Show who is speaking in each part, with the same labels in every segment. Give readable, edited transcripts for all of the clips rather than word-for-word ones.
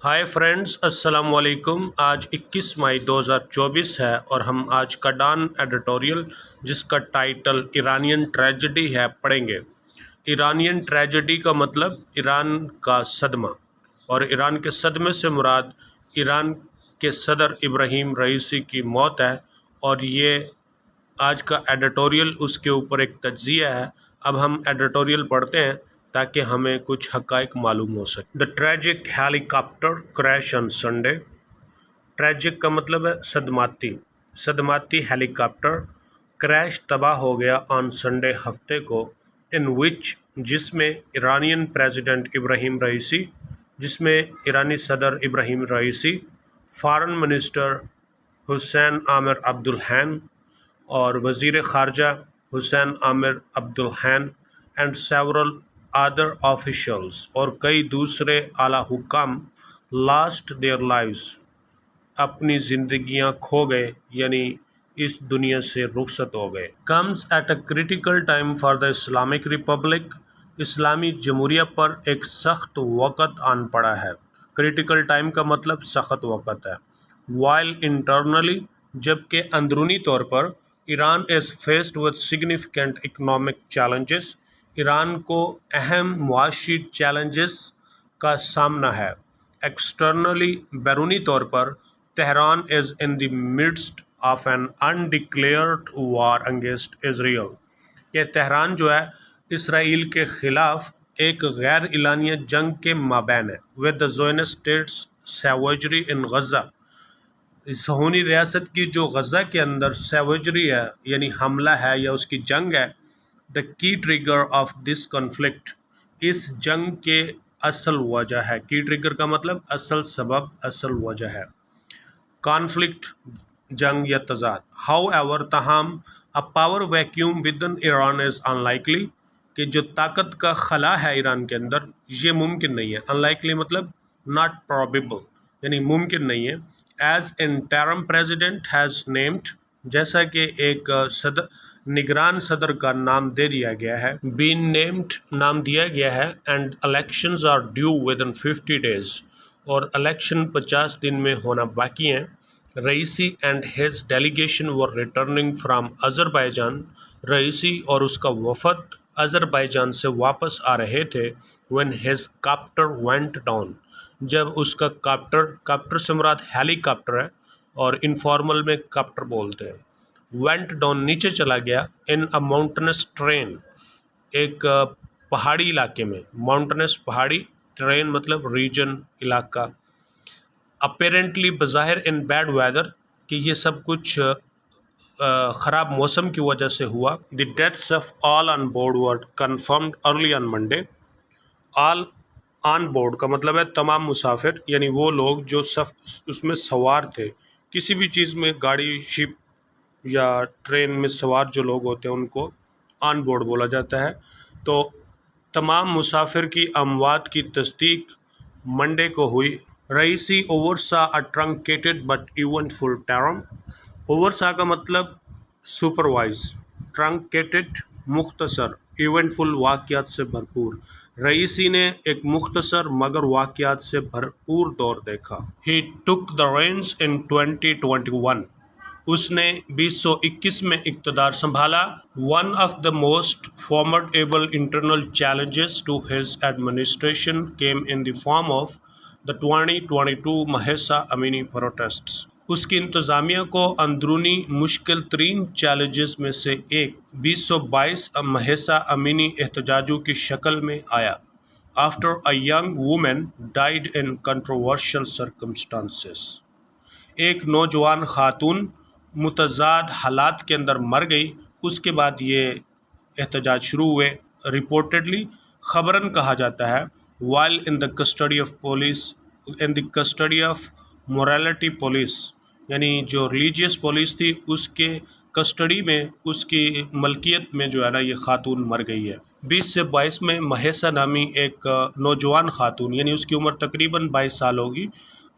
Speaker 1: ہائے friends, السلام علیکم۔ آج 21 مئی 2024 ہے اور ہم آج کا ڈان ایڈیٹوریل جس کا ٹائٹل ایرانین ٹریجڈی ہے پڑھیں گے۔ ایرانین ٹریجڈی کا مطلب ایران کا صدمہ، اور ایران کے صدمے سے مراد ایران کے صدر ابراہیم رئیسی کی موت ہے، اور یہ آج کا ایڈیٹوریل اس کے اوپر ایک تجزیہ ہے۔ اب ہم ایڈیٹوریل پڑھتے ہیں تاکہ ہمیں کچھ حقائق معلوم ہو سکے۔ The tragic helicopter crash on Sunday. Tragic کا مطلب ہے صدماتی ہیلی کاپٹر کریش تباہ ہو گیا آن سنڈے ہفتے کو، ان وچ جس میں ایرانین پریزیڈنٹ ابراہیم رئیسی، جس میں ایرانی صدر Ebrahim Raisi, foreign minister Hossein Amir Abdollahian اور وزیر خارجہ Hossein Amir Abdollahian and several other officials اور کئی دوسرے اعلیٰ حکام لاسٹ دیئر لائیوز اپنی زندگیاں کھو گئے، یعنی اس دنیا سے رخصت ہو گئے۔ Comes at a critical time for the Islamic Republic. اسلامی جمہوریہ پر ایک سخت وقت آن پڑا ہے۔ کریٹیکل ٹائم کا مطلب سخت وقت ہے۔ وائل انٹرنلی، جبکہ اندرونی طور پر Iran is faced with significant economic challenges, Iran کو اہم معاشی چیلنجز کا سامنا ہے۔ ایکسٹرنلی، بیرونی طور پر Tehran is in the midst of an undeclared war against Israel, کہ تہران جو ہے اسرائیل کے خلاف ایک غیر اعلانیہ جنگ کے مابین ہے۔ ود دا زائنسٹ اسٹیٹس سیویجری ان غزہ، صہیونی ریاست کی جو غزہ کے اندر سیویجری ہے، یعنی حملہ ہے یا اس کی جنگ ہے۔ دا کی ٹریگر آف دس کنفلکٹ، اس جنگ کے اصل وجہ ہے۔ کی ٹریگر کا مطلب اصل سبب، اصل وجہ ہے۔ کانفلکٹ، جنگ یا تضاد۔ ہاؤ ایور، تاہم، a power vacuum within Iran is unlikely، کہ جو طاقت کا خلا ہے ایران کے اندر یہ ممکن نہیں ہے۔ unlikely مطلب not probable، یعنی ممکن نہیں ہے۔ as interim president has named، جیسا کہ ایک نگران صدر کا نام دے دیا گیا ہے۔ been named، نام دیا گیا ہے۔ and elections are due within 50 days، اور الیکشن 50 دن میں ہونا باقی ہیں۔ Raisi and his delegation were returning from Azerbaijan, Raisi اور اس کا وفد آذربائیجان سے واپس آ رہے تھے۔ when his copter went down، جب اس کا کاپٹر سے مراد ہیلی کاپٹر ہے، اور انفارمل میں کاپٹر بولتے ہیں۔ went down، نیچے چلا گیا۔ in a mountainous terrain، ایک پہاڑی علاقے میں۔ mountainous پہاڑی، terrain مطلب ریجن، علاقہ۔ apparently، بظاہر in bad weather، کہ یہ سب کچھ خراب موسم کی وجہ سے ہوا۔ the deaths of all on board were confirmed early on Monday۔ all on board کا مطلب ہے تمام مسافر، یعنی وہ لوگ جو اس میں سوار تھے، کسی بھی چیز میں، گاڑی، شپ یا ٹرین میں سوار جو لوگ ہوتے ہیں ان کو آن بورڈ بولا جاتا ہے۔ تو تمام مسافر کی اموات کی تصدیق منڈے کو ہوئی۔ Raisi oversaw a truncated but eventful term۔ oversaw کا مطلب سپروائز، truncated مختصر، eventful واقعات سے بھرپور۔ رئیسی نے ایک مختصر مگر واقعات سے بھرپور دور دیکھا۔ He took the reins in 2021، اس نے 2021 میں اقتدار سنبھالا۔ One of the most formidable internal challenges to his administration came in the form of the 2022 مہسا Amini protests۔ اس کی انتظامیہ کو اندرونی مشکل ترین چیلنجز میں سے ایک 2022 مہسا امینی احتجاجوں کی شکل میں آیا۔ After a young woman died in controversial circumstances، ایک نوجوان خاتون متضاد حالات کے اندر مر گئی، اس کے بعد یہ احتجاج شروع ہوئے۔ reportedly، خبراً کہا جاتا ہے، while in the custody of police، in the custody of morality police، یعنی جو ریلیجیس پولیس تھی اس کے کسٹڈی میں، اس کی ملکیت میں جو ہے نا یہ خاتون مر گئی ہے۔ 20 سے 22 میں مہسا نامی ایک نوجوان خاتون، یعنی اس کی عمر تقریباً 22 سال ہوگی،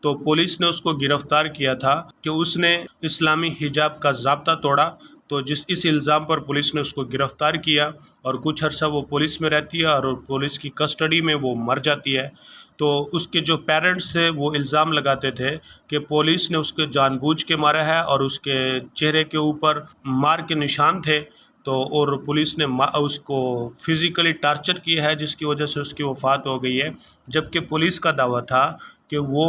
Speaker 1: تو پولیس نے اس کو گرفتار کیا تھا کہ اس نے اسلامی حجاب کا ضابطہ توڑا تو اس الزام پر پولیس نے اس کو گرفتار کیا اور کچھ عرصہ وہ پولیس میں رہتی ہے اور پولیس کی کسٹڈی میں وہ مر جاتی ہے۔ تو اس کے جو پیرنٹس تھے وہ الزام لگاتے تھے کہ پولیس نے اس کو جان بوجھ کے مارا ہے اور اس کے چہرے کے اوپر مار کے نشان تھے، تو اور پولیس نے اس کو فزیکلی ٹارچر کیا ہے جس کی وجہ سے اس کی وفات ہو گئی ہے، جبکہ پولیس کا دعویٰ تھا کہ وہ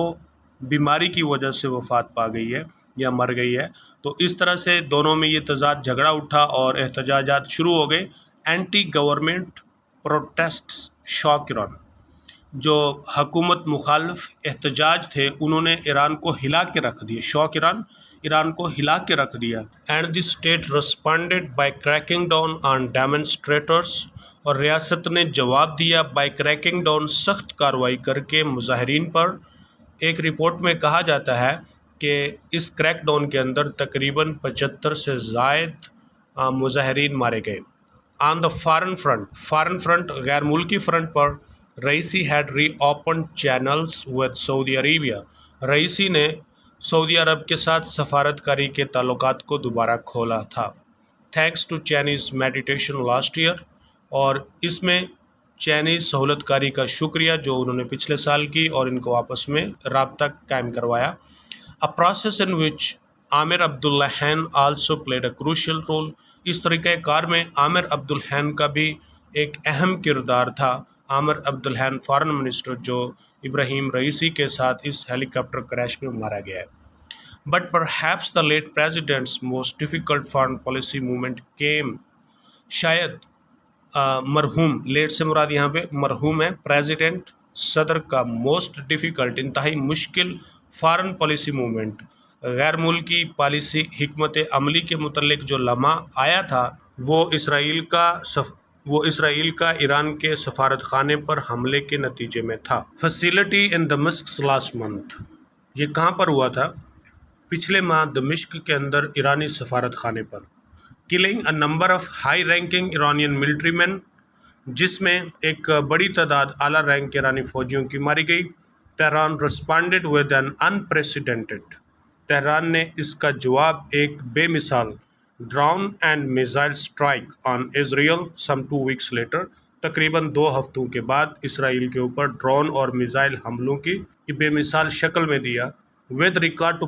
Speaker 1: بیماری کی وجہ سے وفات پا گئی ہے یا مر گئی ہے۔ تو اس طرح سے دونوں میں یہ تضاد جھگڑا اٹھا اور احتجاجات شروع ہو گئے۔ اینٹی گورنمنٹ پروٹیسٹس شاک ایران، جو حکومت مخالف احتجاج تھے انہوں نے ایران کو ہلا کے رکھ دیا، شاک ایران کو ہلا کے رکھ دیا۔ And the state responded by cracking down on demonstrators, اور ریاست نے جواب دیا بائی کریکنگ ڈاؤن، سخت کارروائی کر کے مظاہرین پر۔ ایک رپورٹ میں کہا جاتا ہے کہ اس کریک ڈاؤن کے اندر تقریباً 75 سے زائد مظاہرین مارے گئے۔ آن دا فارن فرنٹ، غیر ملکی فرنٹ پر، Raisi head reopened channels with Saudi Arabia, Raisi نے سعودی عرب کے ساتھ سفارت کاری کے تعلقات کو دوبارہ کھولا تھا، thanks to Chinese mediation last year, اور اس میں چائنیز سہولت کاری کا شکریہ جو انہوں نے پچھلے سال کی اور ان کو آپس میں رابطہ قائم کروایا۔ A process in which Amir Abdullahian also played a crucial role، اس طریقہ کار میں عامر عبداللہیان کا بھی ایک اہم کردار تھا۔ عامر عبداللہیان فارن منسٹر جو ابراہیم رئیسی کے ساتھ اس ہیلی کاپٹر کریش میں مارا گیا ہے۔ But perhaps the late president's most difficult foreign policy movement came، شاید مرحوم، لیٹ سے مراد یہاں پہ مرحوم ہے، پریزیڈنٹ صدر کا موسٹ ڈیفیکلٹ، انتہائی مشکل فارن پالیسی موومنٹ، غیر ملکی پالیسی حکمت عملی کے متعلق جو لمحہ آیا تھا وہ اسرائیل کا ایران کے سفارت خانے پر حملے کے نتیجے میں تھا۔ فیسیلٹی ان دمشق لاسٹ منتھ، یہ کہاں پر ہوا تھا؟ پچھلے ماہ دمشق کے اندر ایرانی سفارت خانے پر۔ Killing a number of high ranking Iranian military men, جس میں ایک بڑی تعداد اعلیٰ رینک کے ایرانی فوجیوں کی ماری گئی۔ Tehran responded with an unprecedented, Tehran نے اس کا جواب ایک بے مثال drone and missile strike on Israel some 2 weeks later, تقریباً 2 ہفتوں کے بعد اسرائیل کے اوپر ڈرون اور میزائل حملوں کی بے مثال شکل میں دیا۔ ود ریکارڈ ٹو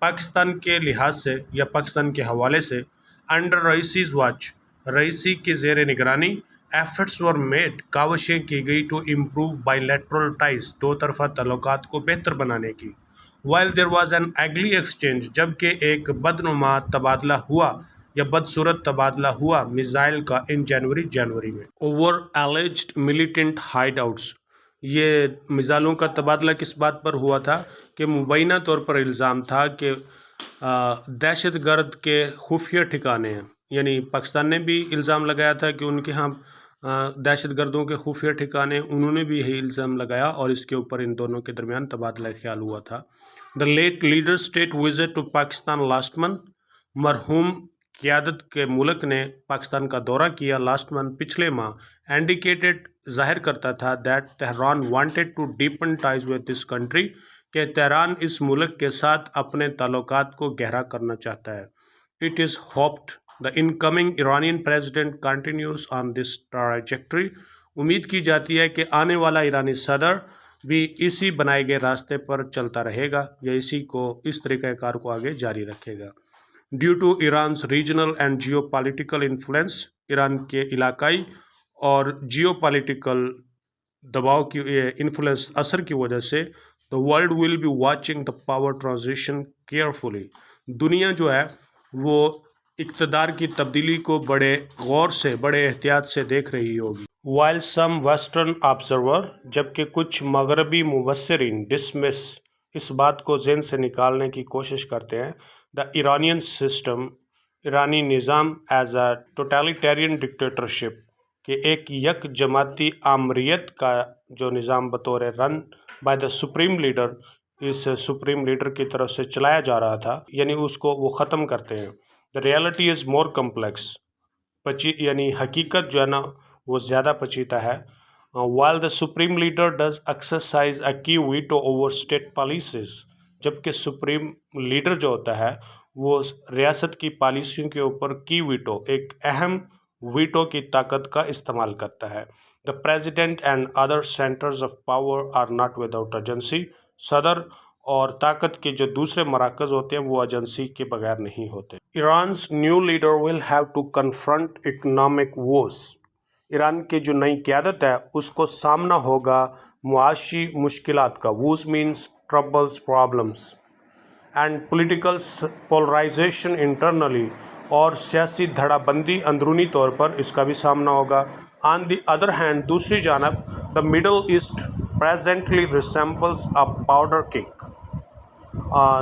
Speaker 1: پاکستان کے لحاظ سے یا پاکستان کے حوالے سے، انڈر رئیسیز واچ، رئیسی کے زیر نگرانی، ایفرٹس ور میڈ، کاوشیں کی گئی to improve bilateral ties, دو طرفہ تعلقات کو بہتر بنانے کی۔ While there was an ugly exchange, جبکہ ایک بدنما تبادلہ ہوا یا بدصورت تبادلہ ہوا میزائل کا ان جنوری میں۔ Over alleged militant Hyde outs, یہ میزائلوں کا تبادلہ کس بات پر ہوا تھا کہ مبینہ طور پر الزام تھا کہ دہشت گرد کے خفیہ ٹھکانے ہیں، یعنی پاکستان نے بھی الزام لگایا تھا کہ ان کے ہاں دہشت گردوں کے خفیہ ٹھکانے، انہوں نے بھی یہی الزام لگایا اور اس کے اوپر ان دونوں کے درمیان تبادلہ خیال ہوا تھا۔ The late leader state visit to Pakistan last month, مرحوم قیادت کے ملک نے پاکستان کا دورہ کیا لاسٹ منتھ، پچھلے ماہ، انڈیکیٹڈ، ظاہر کرتا تھا that Tehran wanted to deepen ties with this country, کہ تہران اس ملک کے ساتھ اپنے تعلقات کو گہرا کرنا چاہتا ہے۔ It is hoped the incoming Iranian president continues on this trajectory، امید کی جاتی ہے کہ آنے والا ایرانی صدر بھی اسی بنائے گئے راستے پر چلتا رہے گا یا اس طریقہ کار کو آگے جاری رکھے گا۔ Due to Iran's regional and geopolitical influence, Iran کے علاقائی اور جیو پالیٹیکل دباؤ کی انفلوئنس اثر کی وجہ سے، the world will be watching the power transition carefully، دنیا جو ہے وہ اقتدار کی تبدیلی کو بڑے غور سے، بڑے احتیاط سے دیکھ رہی ہوگی۔ while some western observer، جبکہ کچھ مغربی مبصرین ڈسمس، اس بات کو ذہن سے نکالنے کی کوشش کرتے ہیں، دا ایرانین سسٹم، ایرانی نظام، ایز اے ٹوٹلیٹیرین ڈکٹیٹرشپ، کہ ایک یک جماعتی آمریت کا جو نظام بطور run by the supreme leader, اس سپریم لیڈر کی طرف سے چلایا جا رہا تھا، یعنی اس کو وہ ختم کرتے ہیں۔ The reality is more complex، یعنی حقیقت جو ہے نا وہ زیادہ پیچیدہ ہے۔ While the supreme leader does exercise a key veto over state policies، جبکہ سپریم لیڈر جو ہوتا ہے وہ ریاست کی پالیسیوں کے اوپر کی ویٹو، ایک اہم ویٹو کی طاقت کا استعمال کرتا ہے۔ The President and other centers of power are not without agency. صدر اور طاقت کے جو دوسرے مراکز ہوتے ہیں وہ ایجنسی کے بغیر نہیں ہوتے۔ Iran's new leader will have to confront economic woes. Iran کی جو نئی قیادت ہے اس کو سامنا ہوگا معاشی مشکلات کا۔ woes means troubles, problems. And political polarization internally. اور سیاسی دھڑا بندی اندرونی طور پر اس کا بھی سامنا ہوگا۔ On the other hand, دوسری جانب the Middle East presently resembles a powder keg.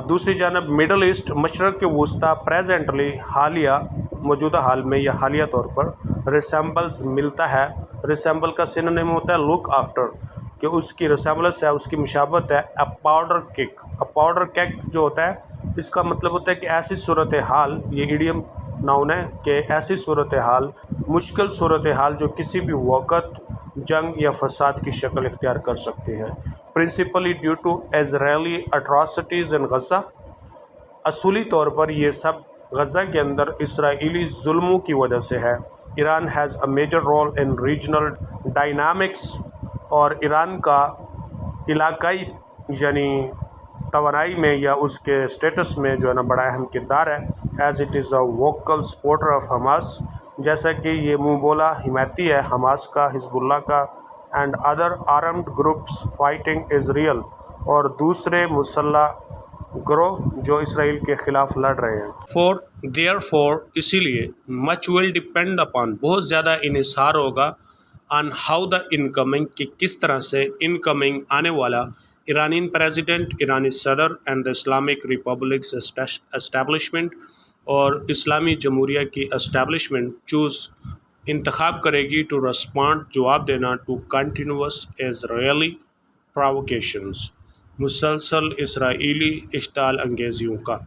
Speaker 1: دوسری جانب مڈل ایسٹ مشرق کے وسطی پریزنٹلی حالیہ موجودہ حال میں یا حالیہ طور پر ریسیمبلز ملتا ہے۔ ریسیمبل کا سینونیم ہوتا ہے لک آفٹر، کہ اس کی ریسیمبلنس ہے، اس کی مشابہت ہے اے پاؤڈر کیک۔ اے پاؤڈر کیک جو ہوتا ہے اس کا مطلب ہوتا ہے کہ ایسی صورتحال، یہ ایڈیم ناؤن ہے کہ ایسی صورتحال، مشکل صورتحال جو کسی بھی وقت جنگ یا فساد کی شکل اختیار کر سکتے ہیں۔ Principally due to Israeli atrocities in Gaza, اصولی طور پر یہ سب غزہ کے اندر اسرائیلی ظلموں کی وجہ سے ہے۔ Iran has a major role in regional dynamics, اور ایران کا علاقائی یعنی توانائی میں یا اس کے اسٹیٹس میں جو ہے نا بڑا اہم کردار ہے۔ As it is a vocal supporter of Hamas, جیسا کہ یہ منہ بولا حمایتی ہے حماس کا، حزب اللہ کا، and other armed groups fighting Israel, اور دوسرے مسلح گروہ جو اسرائیل کے خلاف لڑ رہے ہیں۔ دیئرفور اسی لیے مچ ول ڈپینڈ اپان، بہت زیادہ انحصار ہوگا آن ہاؤ دا انکمنگ، کہ کس طرح سے انکمنگ آنے والا ایرانین پریزیڈنٹ، ایرانی صدر and the Islamic republics establishment, اور اسلامی جمہوریہ کی اسٹیبلشمنٹ انتخاب کرے گی ٹو ریسپونڈ، جواب دینا، ٹو کنٹینیوس اسرائیلی پراووکیشنز، مسلسل اسرائیلی اشتعال انگیزیوں کا۔